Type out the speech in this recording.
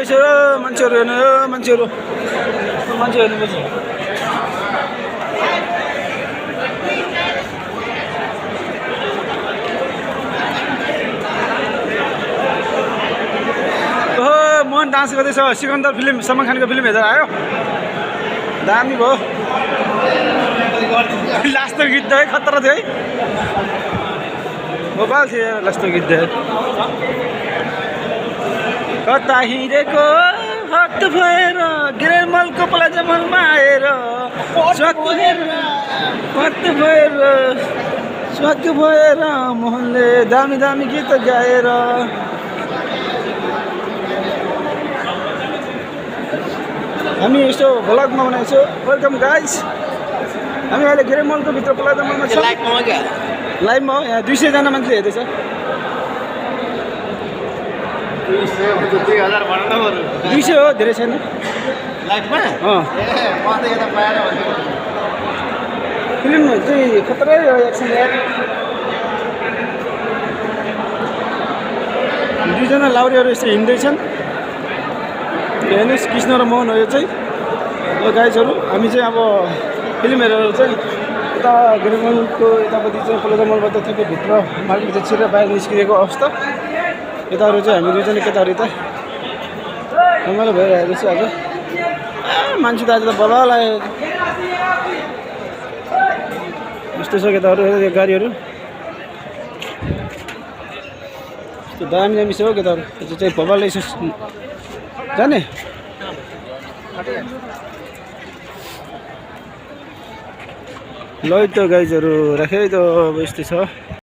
Guys मान्छेहरू हेर्नु मान्छेहरू हेर्नुपर्छ मोहन डान्स गर्दैछ सिकन्दर फिल्म सलमान खानको फिल्म हेरेर आयो दामी भयो लास्ट गीत है खतरा थियो है गोपाल थियो लास्ट गीत कता हिँडेको हत भएर गिरेमलको प्लाजामलमा आएर स्वाक भएर मोहनले दामी दामी गीत गाएर हामी यस्तो भ्लगमा बनाएको छौँ वेलकम गाइस हामी अहिले गिरेमलको भित्र प्लाजामलमा छौँ लाइभमा हो यहाँ 200 जना मान्छे हेर्दैछ 200 हो धेरै छैन फिल्म चाहिँ खतरै हो एक्सन दुईजना लाउरीहरू यस्तो हिँड्दैछन् हेर्नुहोस् कृष्ण र मोहन हो यो चाहिँ गाइजहरू हामी चाहिँ अब फिल्म हेरेर चाहिँ यता गिरेमलको यतापट्टि चाहिँ प्लाजामलबाट ठिकै भित्र मार्केट चाहिँ छिरेर बाहिर निस्किएको अवस्था यताहरू चाहिँ हामी दुईजना केटाहरू यता रमाइलो भइरहेको छ आज मान्छे त आज त बल्ल लाग्यो यस्तो छ केटाहरू गाडीहरू यस्तो दामी दामी छ हो केटाहरू यो चाहिँ भोपालै जाने ल त गाइजहरू राखेँ त अब यस्तै छ।